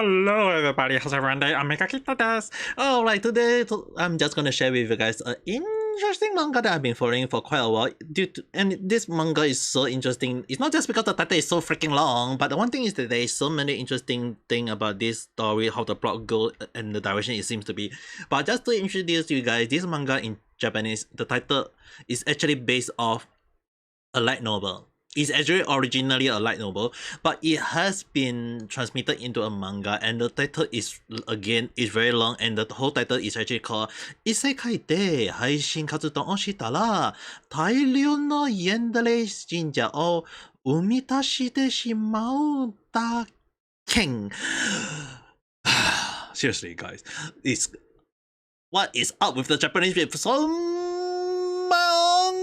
Hello everybody, how's everyone day? Ame Gakita desu. Alright, today I'm just gonna share with you guys an interesting manga that I've been following for quite a while. And this manga is so interesting. It's not just because the title is so freaking long, but the one thing is that there is so many interesting things about this story, how the plot goes, and the direction it seems to be. But just to introduce you guys, this manga in Japanese, the title is actually based off a light novel. It's actually originally a light novel, but it has been transmitted into a manga, and the title is very long, and the whole title is actually called Isekai de Haishin Katsudouをしたら大量のヤンデレ信者を生み出してしまった件. Seriously, guys, what is up with the Japanese with so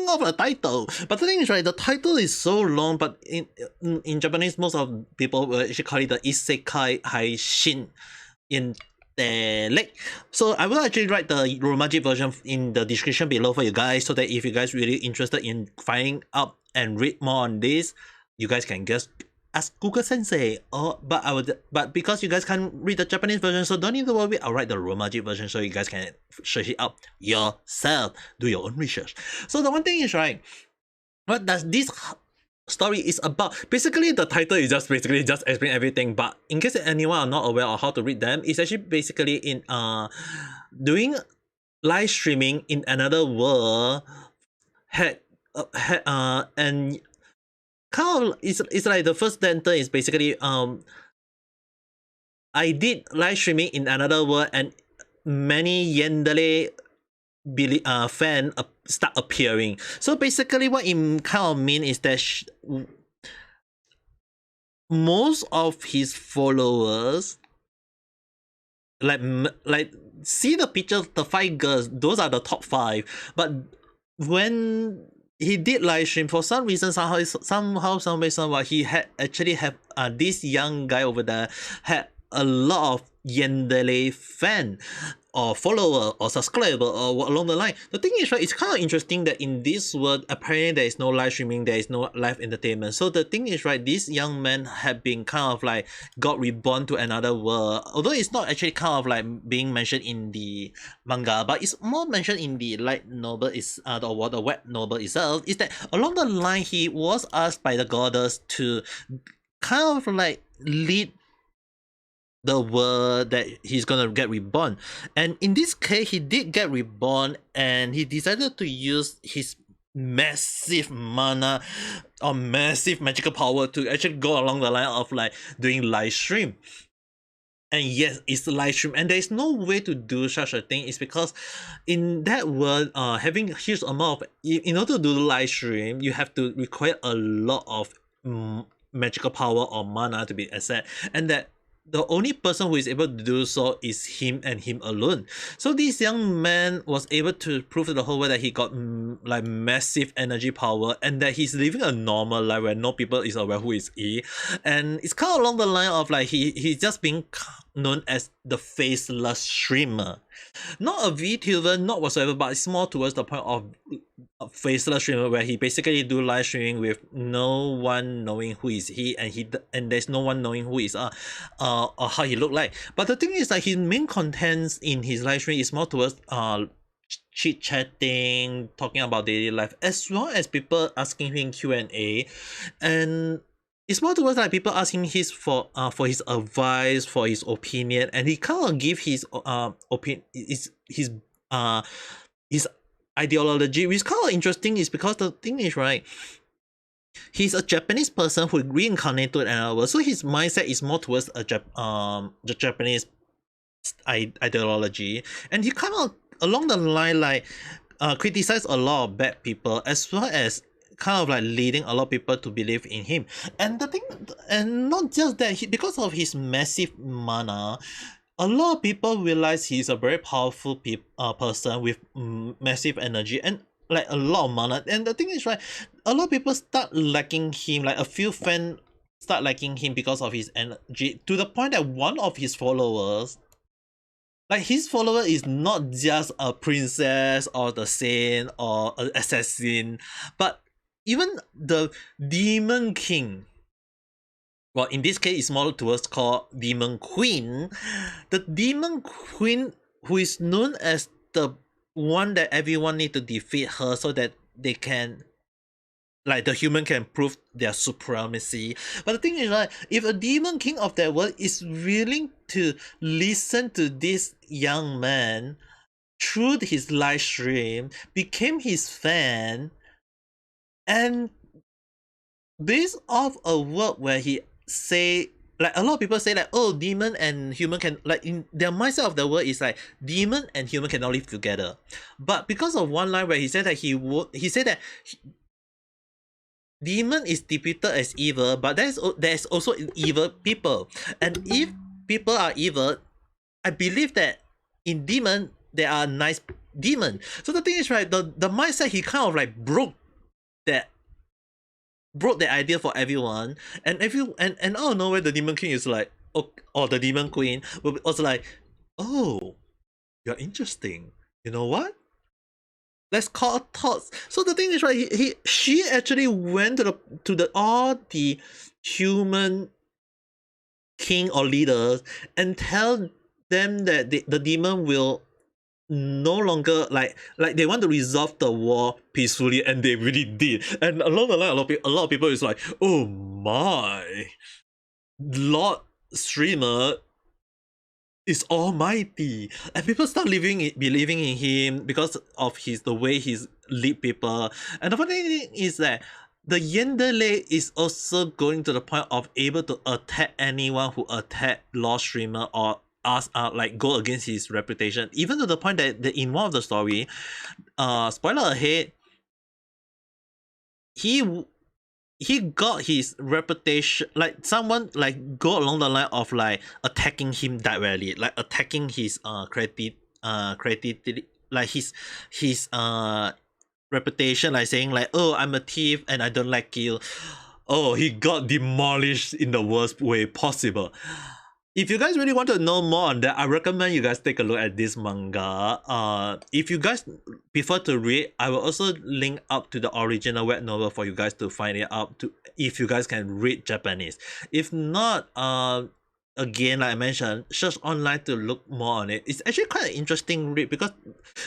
of a title? But the thing is, right, the title is so long, but in Japanese, most of people will actually call it the Isekai Haishin Katsudou. So I will actually write the Romaji version in the description below for you guys, so that if you guys really interested in finding out and read more on this, you guys can just ask Google Sensei. But because you guys can't read the Japanese version, so don't need to worry. I'll write the Romaji version so you guys can search it up yourself. Do your own research. So the one thing is, right, what does this story is about? Basically, the title is just explain everything. But in case anyone are not aware of how to read them, it's actually basically in doing live streaming in another world and kind of it's like the first sentence is basically I did live streaming in another world and many Yandere fan start appearing. So basically what it kind of mean is that most of his followers, like see the pictures, the 5 girls, those are the top 5, but when he did live stream, for some reason, somehow, he had actually have this young guy over there had a lot of Yandere fan or follower or subscriber or along the line. The thing is, right, it's kind of interesting that in this world, apparently there is no live streaming, there is no live entertainment. So the thing is, right, this young man had been kind of like got reborn to another world. Although it's not actually kind of like being mentioned in the manga, but it's more mentioned in the light novel the web novel itself, is that along the line he was asked by the goddess to kind of like lead the world that he's gonna get reborn. And in this case, he did get reborn, and he decided to use his massive mana or massive magical power to actually go along the line of like doing live stream. And yes, it's live stream, and there is no way to do such a thing. It's because in that world, having huge amount of, in order to do live stream, you have to require a lot of magical power or mana to be accessed, and that the only person who is able to do so is him and him alone. So this young man was able to prove to the whole world that he got like massive energy power, and that he's living a normal life where no people is aware who is he. And it's kind of along the line of like he's just being known as the faceless streamer. Not a VTuber, not whatsoever, but it's more towards the point of faceless streamer, where he basically do live streaming with no one knowing who is he, and there's no one knowing who is or how he look like. But the thing is that his main contents in his live stream is more towards chit chatting, talking about daily life, as well as people asking him Q&A, and it's more towards like people asking for his advice, for his opinion, and he kind of give his his ideology, which is kind of interesting. Is because the thing is, right, he's a Japanese person who reincarnated another world, so his mindset is more towards the Japanese ideology, and he kind of along the line like criticize a lot of bad people, as well as kind of like leading a lot of people to believe in him. And the thing, and not just that, because of his massive mana, a lot of people realize he's a very powerful person with massive energy and like a lot of mana. And the thing is, right, a lot of people start liking him, like a few fans start liking him because of his energy, to the point that one of his followers, like his follower is not just a princess or the saint or an assassin, but even the demon king well, in this case, it's more towards called Demon Queen. The Demon Queen, who is known as the one that everyone need to defeat her so that they can, like, the human can prove their supremacy. But the thing is, like, if a demon king of that world is willing to listen to this young man through his live stream, became his fan, and based off a work where he say, like, a lot of people say like, oh, demon and human can, like, in their mindset of the world is like demon and human cannot live together. But because of one line where he said that he said that demon is depicted as evil, but there's also evil people, and if people are evil, I believe that in demon there are nice demon. So the thing is, right, the mindset, he kind of like that broke the idea for everyone, and and out of nowhere the demon king is like, oh, or the demon queen will be also like, oh, you're interesting, you know what, let's call thoughts. So the thing is, right, she actually went to the all the human king or leaders and tell them that the demon will no longer, like they want to resolve the war peacefully, and they really did. And along the line, a lot of people is like, oh my, Lord streamer is almighty, and people start believing in him because of the way he's lead people. And the funny thing is that the Yandere is also going to the point of able to attack anyone who attack Lord streamer or ask like go against his reputation, even to the point that in one of the story, spoiler ahead, he got his reputation, like someone like go along the line of like attacking him directly, like attacking his credit, like his reputation, like saying like, oh, I'm a thief and I don't like you. Oh, he got demolished in the worst way possible. If you guys really want to know more on that, I recommend you guys take a look at this manga. If you guys prefer to read, I will also link up to the original web novel for you guys to find it up to, if you guys can read Japanese. If not, again, like I mentioned, search online to look more on it. It's actually quite an interesting read because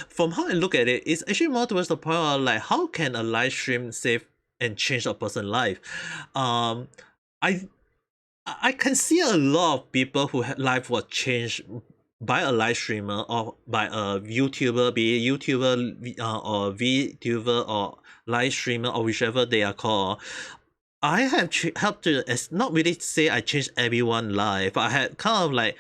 from how I look at it, it's actually more towards the point of like, how can a live stream save and change a person's life? I I can see a lot of people who life was changed by a live streamer or by a YouTuber, be it YouTuber or VTuber or live streamer or whichever they are called. I have helped to, as not really say I changed everyone's life, but I had kind of like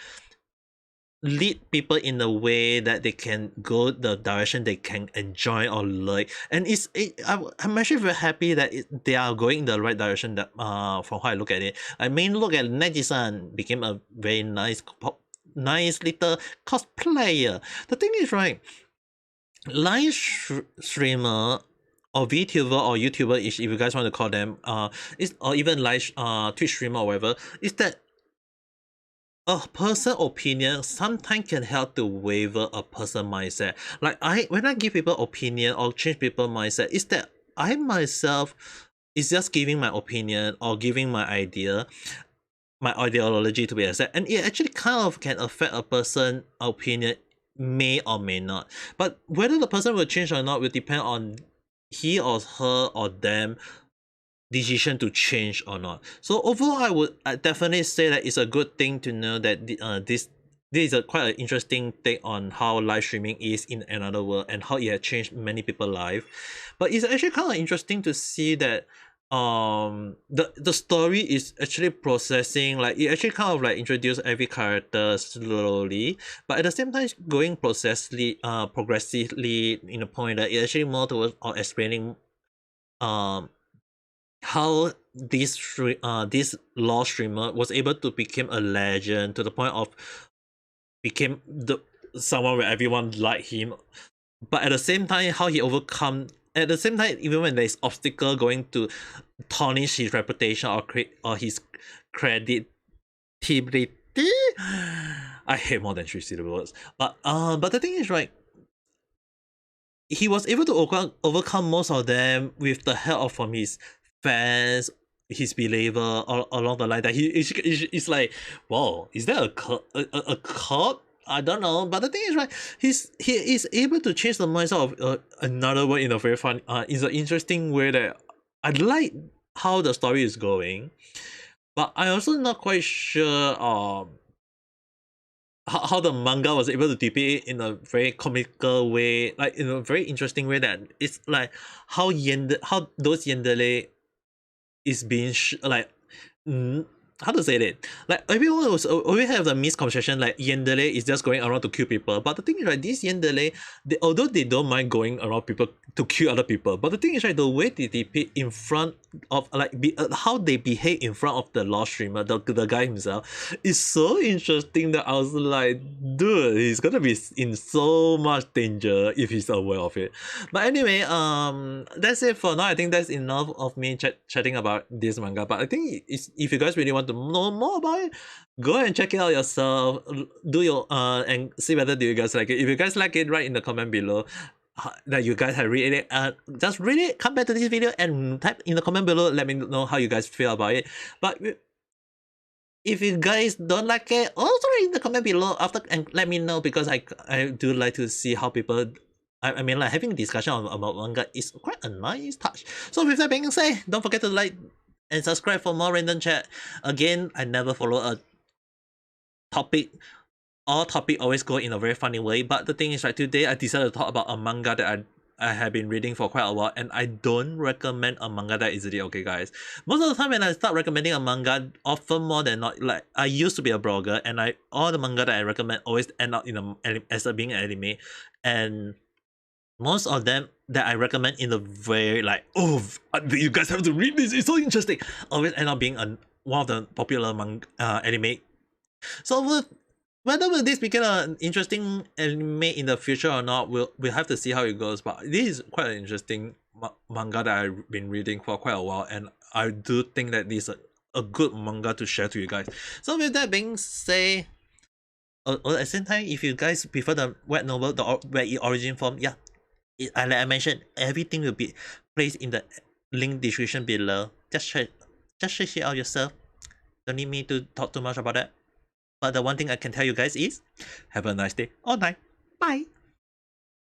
lead people in a way that they can go the direction they can enjoy or like. And I'm actually very happy that they are going in the right direction, that from how I look at it. I mean, look at Neji-san became a very nice little cosplayer. The thing is, right, live streamer or VTuber or YouTuber, if you guys want to call them, is, or even live Twitch streamer or whatever, is that a person opinion sometimes can help to waver a person mindset. Like when I give people opinion or change people mindset, is that I myself is just giving my opinion or giving my idea, my ideology to be accepted, and it actually kind of can affect a person opinion, may or may not. But whether the person will change or not will depend on he or her or them decision to change or not. So overall, I definitely say that it's a good thing to know that this is a quite an interesting take on how live streaming is in another world and how it has changed many people's life. But it's actually kind of interesting to see that the story is actually processing, like it actually kind of like introduce every character slowly, but at the same time going progressively in a point that it actually more towards or explaining how this law streamer was able to become a legend to the point of became the someone where everyone liked him, but at the same time how he overcome, at the same time even when there's obstacle going to tarnish his reputation or his credibility. I hate more than 3 syllables, but the thing is, right, he was able to overcome most of them with the help from his fans his behavior along the line that he's like, wow, is that a cult? I don't know, but the thing is, right, he is able to change the mindset of another one in a very fun, in an interesting way that I like how the story is going, but I also not quite sure how the manga was able to depict it in a very comical way, like in a very interesting way that it's like how those yandere is being like how to say that, like everyone was always have the misconception like yandere is just going around to kill people, but the thing is, right, these yandere, although they don't mind going around people to kill other people, but the thing is, right, the way they depict in front of like how they behave in front of the law streamer, the guy himself, is so interesting that I was like, dude, he's gonna be in so much danger if he's aware of it. But anyway, that's it for now. I think that's enough of me chatting about this manga. But I think if you guys really want to know more about it, go and check it out yourself. Do your and see whether do you guys like it. If you guys like it, write in the comment below that you guys have read it. Just read it. Come back to this video and type in the comment below. Let me know how you guys feel about it. But if you guys don't like it, also read in the comment below after and let me know, because I do like to see how people. I mean, like having a discussion about manga is quite a nice touch. So with that being said, don't forget to like and subscribe for more random chat. Again, I never follow a topic. All topic always go in a very funny way. But the thing is, like today I decided to talk about a manga that I have been reading for quite a while, and I don't recommend a manga that easily, okay guys? Most of the time when I start recommending a manga, often more than not, like I used to be a blogger, and all the manga that I recommend always end up in being an anime, and most of them that I recommend in the very like, oh, you guys have to read this, it's so interesting, always end up being one of the popular anime. So whether will this become an interesting anime in the future or not, we'll have to see how it goes. But this is quite an interesting manga that I've been reading for quite a while, and I do think that this is a good manga to share to you guys. So with that being said, at the same time, if you guys prefer the web novel, where it origin from, yeah, like I mentioned, everything will be placed in the link description below. Just check it out yourself. Don't need me to talk too much about that. But the one thing I can tell you guys is, have a nice day or night. Bye.